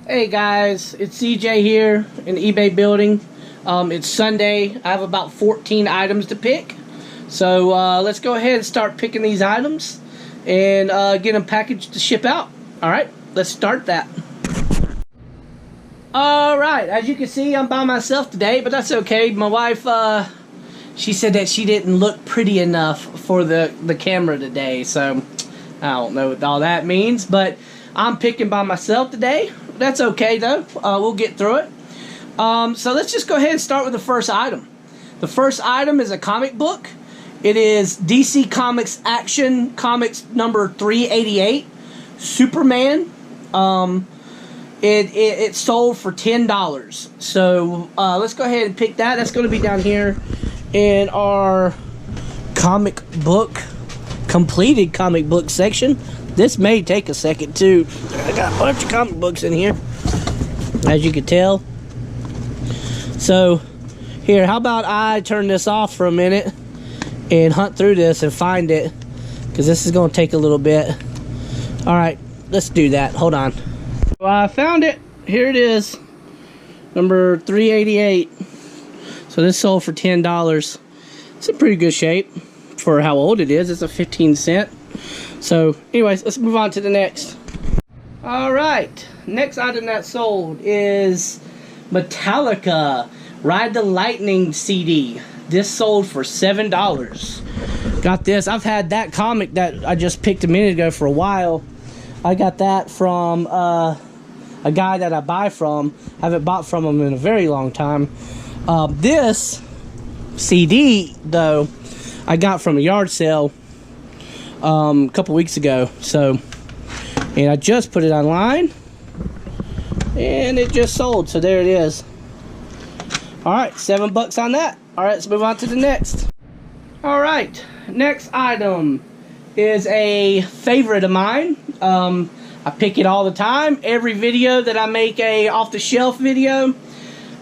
Hey guys, it's CJ here in eBay building. It's Sunday. I have about 14 items to pick. So let's go ahead and start picking these items and get them packaged to ship out. Alright, let's start that. Alright, as you can see, I'm by myself today, but that's okay. My wife, she said that she didn't look pretty enough for the camera today, so I don't know what all that means, but I'm picking by myself today. That's okay though. We'll get through it. So let's just go ahead and start with the first item. The first item is a comic book. It is DC Comics Action Comics number 388, Superman. It sold for $10. So let's go ahead and pick that. That's going to be down here in our comic book, completed comic book section. This may take a second too. I got a bunch of comic books in here, as you can tell. So here, how about I turn this off for a minute and hunt through this and find it, because this is going to take a little bit. Alright, let's do that. Hold on. So I found it. Here it is, number 388. So this sold for $10. It's in pretty good shape for how old it is. It's a 15-cent. So anyways, let's move on to the next. Alright, next item that sold is Metallica Ride the Lightning CD. This sold for $7. Got this. I've had that comic that I just picked a minute ago for a while. I got that from a guy that I buy from. I haven't bought from him in a very long time. This CD though, I got from a yard sale a couple weeks ago. So, and I just put it online and it just sold. So there it is. Alright, $7 on that. Alright, let's move on to the next. Alright, next item is a favorite of mine. I pick it all the time. Every video that I make a off-the-shelf video,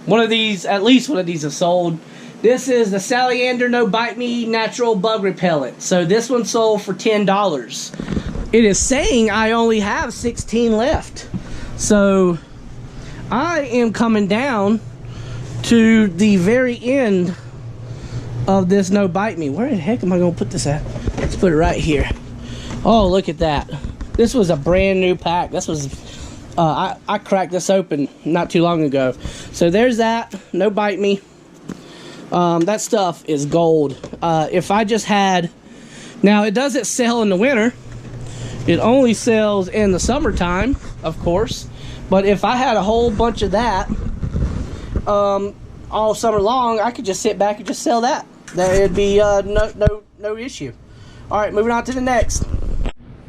one of these, at least one of these, have sold. This is the Salamander No Bite Me Natural Bug Repellent. So this one sold for $10. It is saying I only have 16 left. So I am coming down to the very end of this No Bite Me. Where the heck am I going to put this at? Let's put it right here. Oh, look at that. This was a brand new pack. This was, I cracked this open not too long ago. So there's that, No Bite Me. That stuff is gold. If I just had, now it doesn't sell in the winter. It only sells in the summertime, of course. But if I had a whole bunch of that, all summer long, I could just sit back and just sell that. There'd be no issue. All right, moving on to the next.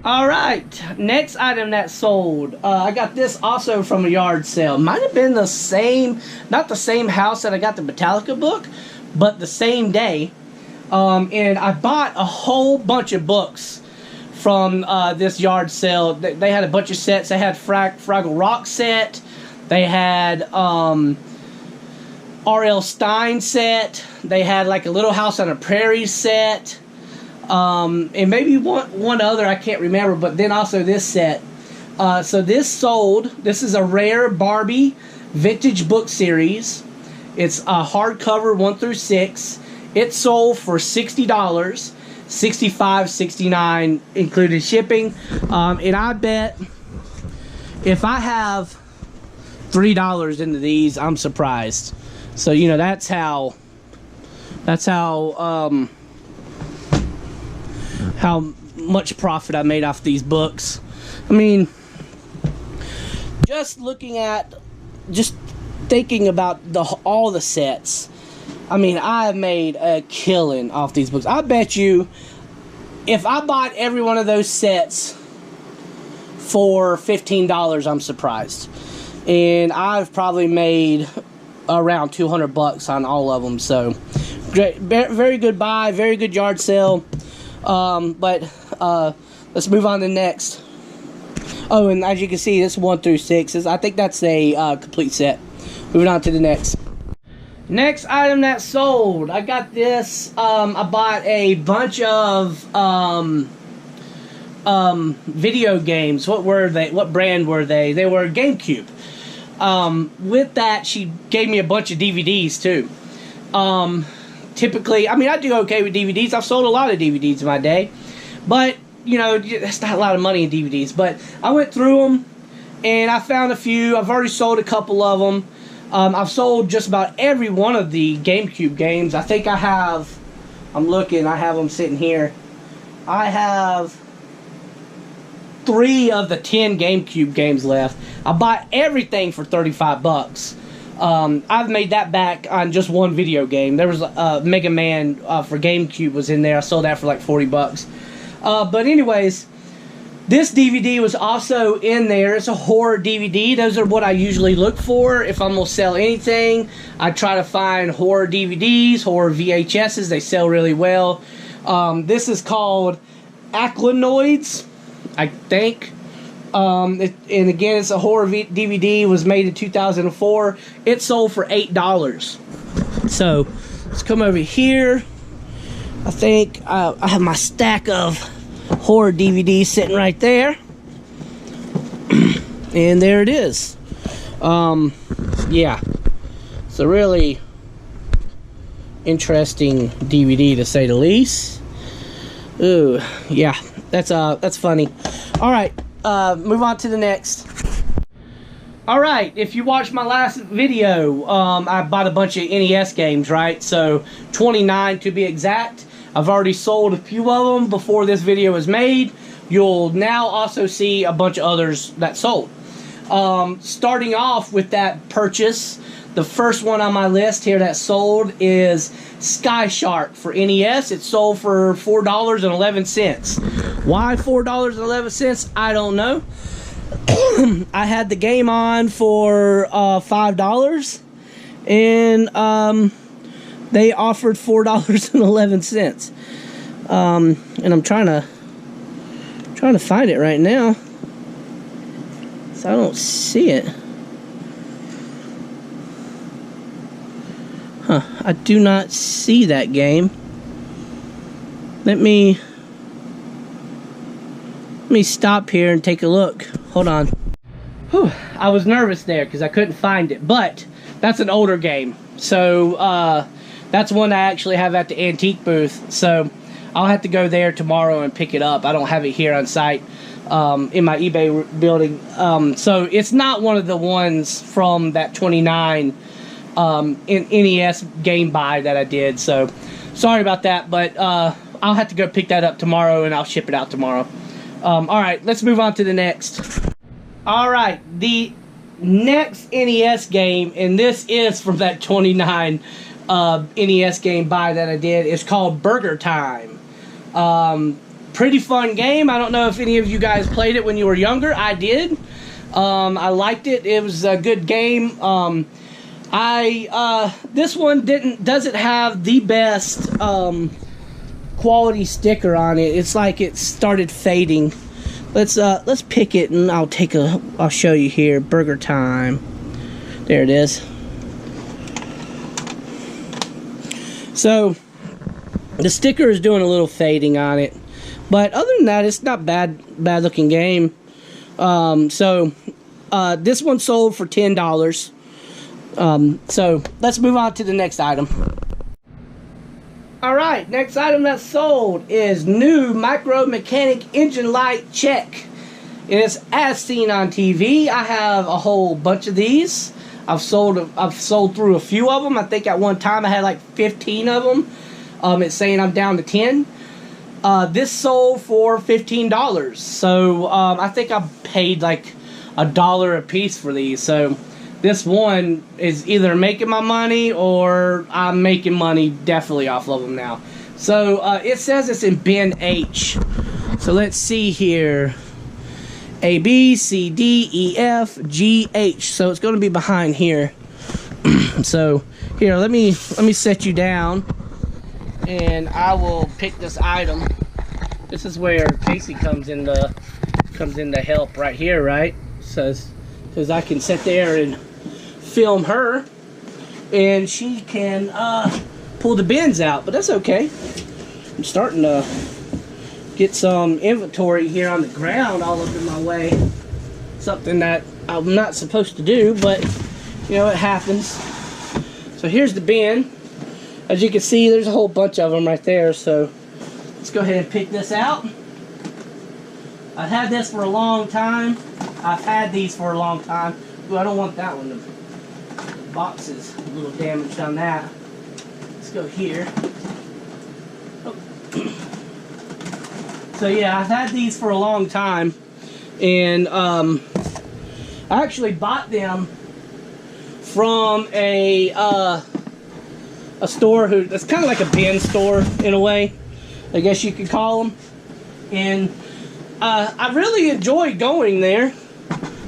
All right, next item that sold. I got this also from a yard sale. Might have been the same, not the same house that I got the Metallica book, but the same day. And I bought a whole bunch of books from this yard sale. They had a bunch of sets. They had Fraggle Rock set. They had R.L. Stine set. They had like a Little House on the Prairie set. And maybe one other, I can't remember, but then also this set. So this sold. This is a rare Barbie vintage book series. It's a hardcover 1 through 6. It sold for $60, $65, $69 included shipping. And I bet if I have $3 into these, I'm surprised. So you know that's how much profit I made off these books. I mean, just looking at, just thinking about all the sets, I mean, I've made a killing off these books. I bet you, if I bought every one of those sets for $15, I'm surprised. And I've probably made around $200 on all of them. So, great, very good buy, very good yard sale. But let's move on to the next. Oh, and as you can see, this 1 through 6 is, I think that's a complete set. Moving on to the next. Next item that sold. I got this. I bought a bunch of video games. What were they? What brand were they? They were GameCube. With that, she gave me a bunch of DVDs too. Typically, I mean, I do okay with DVDs. I've sold a lot of DVDs in my day, but you know, that's not a lot of money in DVDs. But I went through them and I found a few. I've already sold a couple of them. I've sold just about every one of the GameCube games. I think I have, I'm looking, I have them sitting here. I have 3 of the 10 GameCube games left. I bought everything for 35 bucks. I've made that back on just one video game. There was Mega Man for GameCube was in there. I sold that for like 40 bucks. But anyways, this DVD was also in there. It's a horror DVD. Those are what I usually look for if I'm going to sell anything. I try to find horror DVDs, horror VHSs. They sell really well. This is called Aclinoids, I think. And again, it's a horror DVD. It was made in 2004. It sold for $8. So let's come over here. I think I have my stack of horror DVDs sitting right there. And there it is. Yeah, it's a really interesting DVD to say the least. Ooh, yeah, that's funny. All right. Move on to the next. Alright, if you watched my last video, I bought a bunch of NES games, right? So, 29 to be exact. I've already sold a few of them before this video was made. You'll now also see a bunch of others that sold. Starting off with that purchase, the first one on my list here that sold is Skyshark for NES. It sold for $4.11. Why $4.11? I don't know. I had the game on for $5, and they offered $4.11. And I'm trying to find it right now, so I don't see it. Huh, I do not see that game. Let me stop here and take a look. Hold on. Whew, I was nervous there because I couldn't find it, but that's an older game. So that's one I actually have at the antique booth. So I'll have to go there tomorrow and pick it up. I don't have it here on site in my eBay building. So it's not one of the ones from that 29 in NES game buy that I did. So sorry about that, but I'll have to go pick that up tomorrow and I'll ship it out tomorrow. Alright, let's move on to the next. Alright, the next NES game, and this is from that 29 NES game buy that I did, is called Burger Time. Pretty fun game. I don't know if any of you guys played it when you were younger. I did. I liked it. It was a good game. This one doesn't have the best quality sticker on it. It's like it started fading. Let's pick it and I'll show you here. Burger Time. There it is. So the sticker is doing a little fading on it, but other than that, it's not bad looking game. So this one sold for $10. So let's move on to the next item. Alright, next item that's sold is new Micro Mechanic Engine Light Check. It's as seen on TV. I have a whole bunch of these. I've sold through a few of them. I think at one time I had like 15 of them. It's saying I'm down to 10. This sold for $15. So I think I paid like $1 a piece for these. So this one is either making my money or I'm making money definitely off of them now. So it says it's in bin H. So let's see here. A, B, C, D, E, F, G, H. So it's going to be behind here. So here, let me set you down, and I will pick this item. This is where Casey comes in to help right here, right? So I can sit there and film her, and she can pull the bins out. But that's okay. I'm starting to get some inventory here on the ground all up in my way. Something that I'm not supposed to do, but you know, it happens. So here's the bin. As you can see, there's a whole bunch of them right there. So let's go ahead and pick this out. I've had this for a long time. I've had these for a long time. Ooh, I don't want that one. The box is a little damaged on that. Let's go here. Oh. So yeah, I've had these for a long time, and I actually bought them from a store that's kind of like a bin store in a way, I guess you could call them. And I really enjoy going there.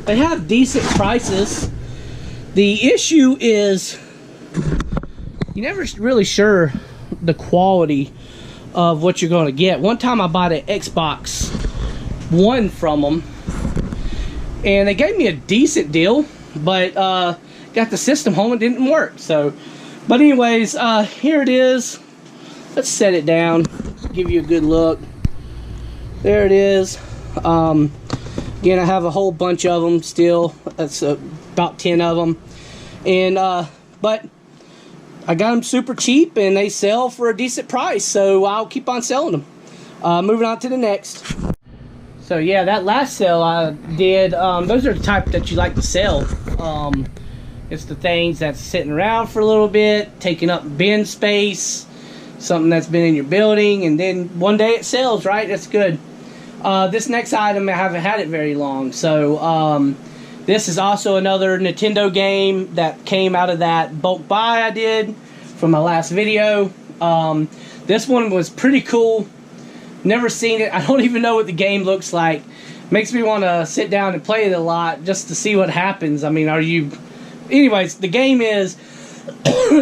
They have decent prices. The issue is you're never really sure the quality of what you're going to get. One time I bought an Xbox One from them, and they gave me a decent deal, but got the system home and it didn't work. So, but anyways, here it is. Let's set it down, give you a good look. There it is. Again, I have a whole bunch of them still. That's about 10 of them, and but I got them super cheap, and they sell for a decent price, so I'll keep on selling them. Moving on to the next. So yeah, that last sale I did, those are the type that you like to sell. It's the things that's sitting around for a little bit, taking up bin space, something that's been in your building, and then one day it sells, right? That's good. This next item, I haven't had it very long, so this is also another Nintendo game that came out of that bulk buy I did from my last video. This one was pretty cool. Never seen it. I don't even know what the game looks like. Makes me want to sit down and play it a lot just to see what happens. I mean, anyways, the game is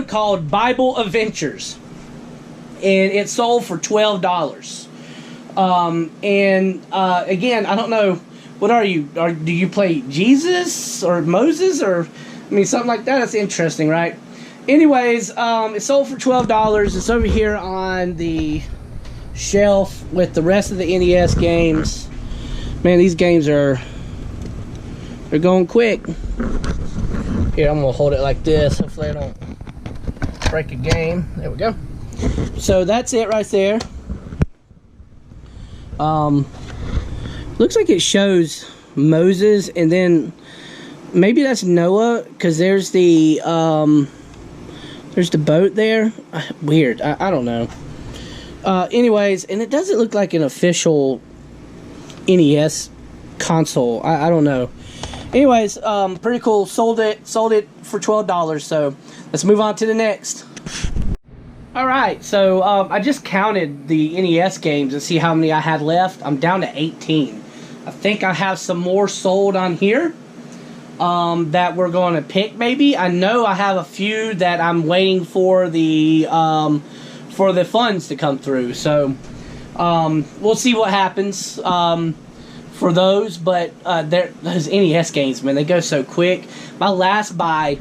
called Bible Adventures, and it sold for $12. Again, I don't know. What are you? Do you play Jesus or Moses, or I mean something like that? That's interesting, right? Anyways, it sold for $12. It's over here on the shelf with the rest of the NES games. Man, these games they're going quick. Here, I'm gonna hold it like this. Hopefully I don't break a game. There we go. So that's it right there. Looks like it shows Moses, and then maybe that's Noah, because there's the boat there. Weird. I don't know. Anyways, and it doesn't look like an official NES console. I don't know. Anyways, pretty cool. Sold it for $12. So let's move on to the next. Alright, so I just counted the NES games and see how many I had left. I'm down to 18. I think I have some more sold on here that we're going to pick maybe. I know I have a few that I'm waiting for the funds to come through. So we'll see what happens for those. But those NES games, man, they go so quick. My last buy,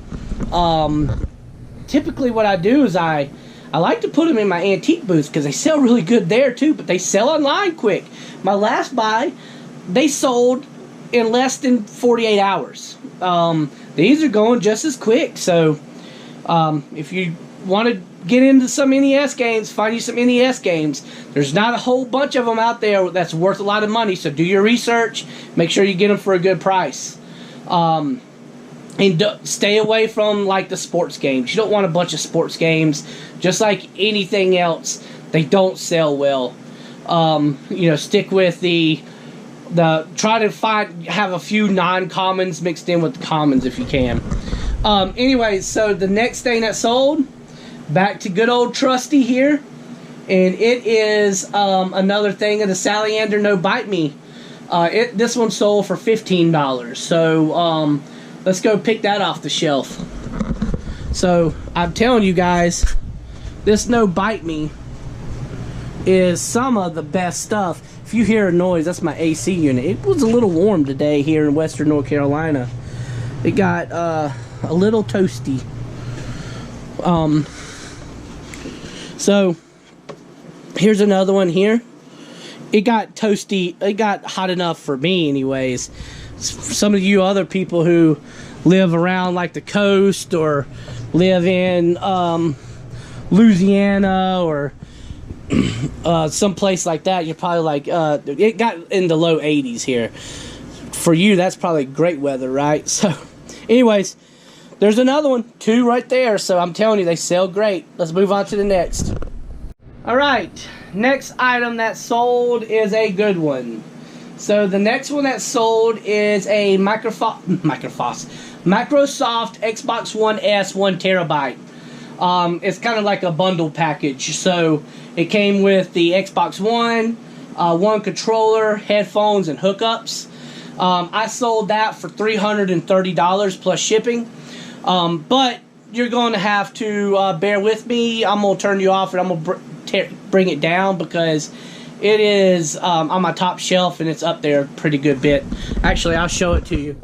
typically what I do is I like to put them in my antique booths because they sell really good there too, but they sell online quick. My last buy, they sold in less than 48 hours. These are going just as quick. So if you want to get into some NES games, find you some NES games. There's not a whole bunch of them out there that's worth a lot of money, so do your research. Make sure you get them for a good price. And stay away from like the sports games. You don't want a bunch of sports games. Just like anything else, they don't sell well. Stick with try to have a few non-commons mixed in with the commons if you can. Anyways, so the next thing that sold, back to good old Trusty here, and it is another thing of the Salamander No Bite Me. This one sold for $15. So let's go pick that off the shelf. So I'm telling you guys, this No Bite Me is some of the best stuff. If you hear a noise, that's my AC unit. It was a little warm today here in Western North Carolina. It got a little toasty. So here's another one here. It got toasty. It got hot enough for me anyways. some of you other people who live around like the coast or live in Louisiana or someplace like that, you're probably like, it got in the low 80s here. For you, that's probably great weather, right? So, anyways, there's another one, 2 right there. So I'm telling you, they sell great. Let's move on to the next. All right, next item that sold is a good one. So the next one that sold is a Microsoft Xbox One S 1 terabyte. It's kind of like a bundle package. So it came with the Xbox One, one controller, headphones, and hookups. I sold that for $330 plus shipping. But you're going to have to bear with me. I'm going to turn you off and I'm going to bring it down because it is on my top shelf and it's up there a pretty good bit. Actually, I'll show it to you.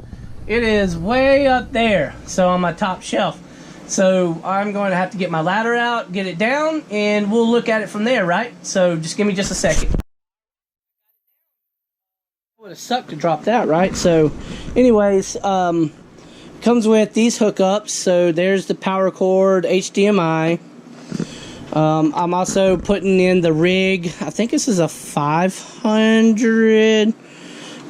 It is way up there, so on my top shelf. So I'm going to have to get my ladder out, get it down, and we'll look at it from there, right? So just give me just a second. It would have sucked to drop that, right? So anyways, comes with these hookups. So there's the power cord, HDMI. I'm also putting in the rig. I think this is a 500,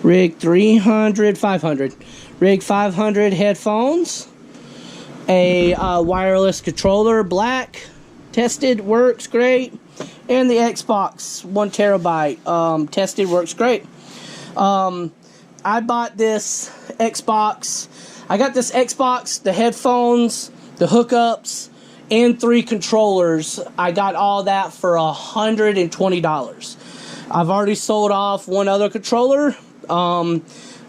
rig 300, 500. Rig 500 headphones. A wireless controller, black, tested, works great. And the Xbox 1 terabyte, tested, works great. I bought this Xbox. I got this Xbox, the headphones, the hookups, and 3 controllers. I got all that for $120. I've already sold off one other controller.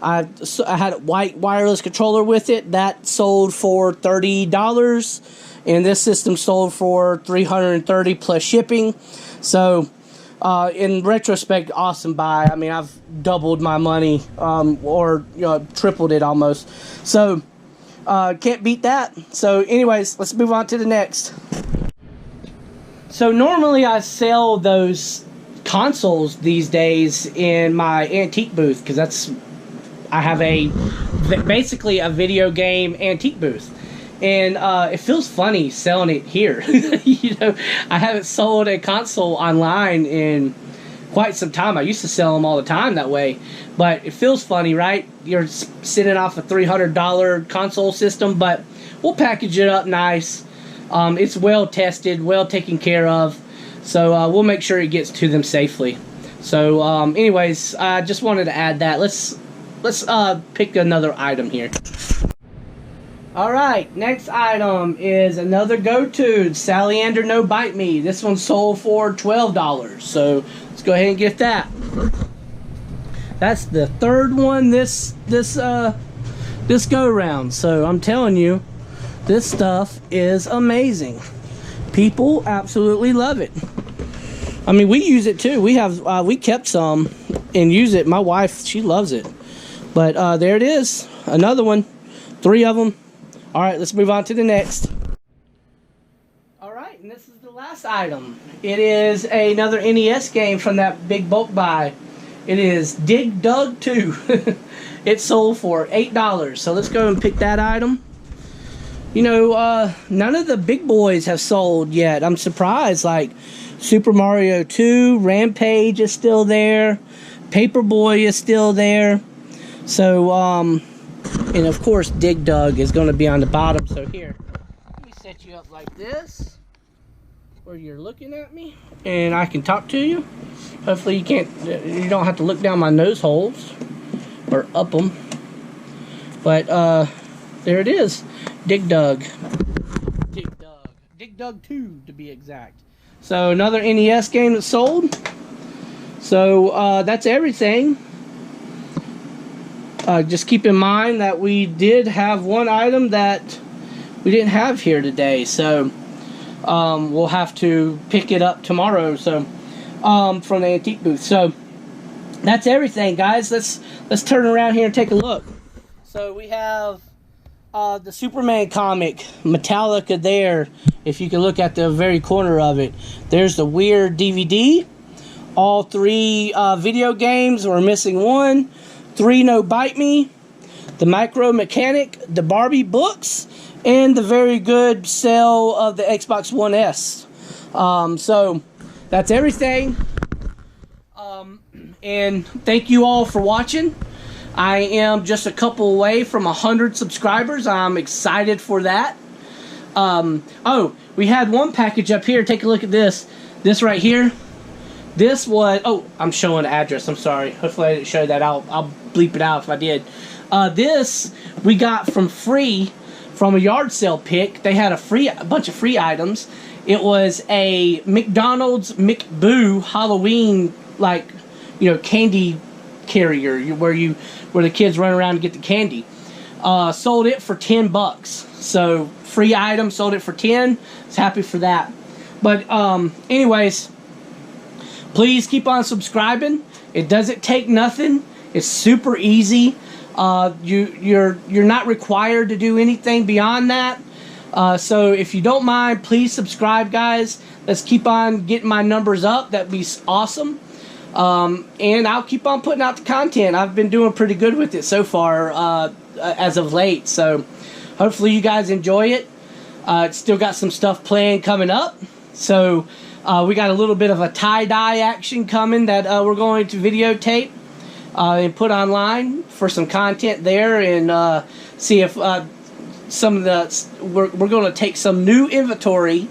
I had a white wireless controller with it. That sold for $30. And this system sold for $330 plus shipping. So, in retrospect, awesome buy. I mean, I've doubled my money, or tripled it almost. So, can't beat that. So anyways, let's move on to the next. So normally I sell those consoles these days in my antique booth because I have basically a video game antique booth. And it feels funny selling it here. I haven't sold a console online in quite some time. I used to sell them all the time that way, but it feels funny, right? You're sitting off a $300 console system, but we'll package it up nice. It's well tested, well taken care of, so we'll make sure it gets to them safely. So anyways, I just wanted to add that. Let's pick another item here. Alright, next item is another go-to, Salamander No Bite Me. This one sold for $12, so let's go ahead and get that. That's the third one this go-round, so I'm telling you, this stuff is amazing. People absolutely love it. I mean, we use it too. We kept some and use it. My wife, she loves it. But there it is, another one, 3 of them. Alright, let's move on to the next. Alright, and this is the last item. It is another NES game from that big bulk buy. It is Dig Dug 2. It sold for $8. So let's go and pick that item. None of the big boys have sold yet. I'm surprised. Like Super Mario 2, Rampage is still there. Paperboy is still there. So, and of course, Dig Dug is going to be on the bottom. So here, let me set you up like this, where you're looking at me, and I can talk to you. Hopefully, you don't have to look down my nose holes or up them. But there it is, Dig Dug, Dig Dug 2 to be exact. So another NES game that sold. So that's everything. Just keep in mind that we did have one item that we didn't have here today, so we'll have to pick it up tomorrow. So from the antique booth. So that's everything, guys. Let's turn around here and take a look. So we have the Superman comic, Metallica there. If you can look at the very corner of it, there's the weird DVD. All 3 video games. We're missing one. 3 No Bite Me, the Micro Mechanic, the Barbie books, and the very good sale of the Xbox One S. So that's everything. And thank you all for watching. I am just a couple away from 100 subscribers. I'm excited for that. Oh, we had one package up here. Take a look at this. This right here. This was... Oh, I'm showing the address. I'm sorry. Hopefully I didn't show that. I'll bleep it out if I did. This we got from a yard sale pick. They had a bunch of free items. It was a McDonald's McBoo Halloween, like, you know, candy carrier where the kids run around to get the candy. Sold it for $10. So free item, sold it for 10. I was happy for that. But anyways, please keep on subscribing. It doesn't take nothing. It's super easy. You're not required to do anything beyond that. So if you don't mind, please subscribe, guys. Let's keep on getting my numbers up. That'd be awesome. And I'll keep on putting out the content. I've been doing pretty good with it so far, as of late. So hopefully you guys enjoy it. It's still got some stuff planned coming up. So we got a little bit of a tie-dye action coming that we're going to videotape and put online for some content there, and see if some of the... We're going to take some new inventory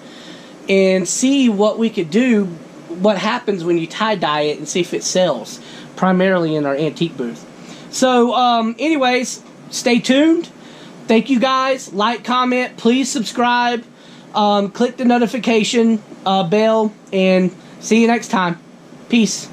and see what we could do, what happens when you tie-dye it, and see if it sells, primarily in our antique booth. So, anyways, stay tuned. Thank you guys. Like, comment, please subscribe. Click the notification bell, and see you next time. Peace.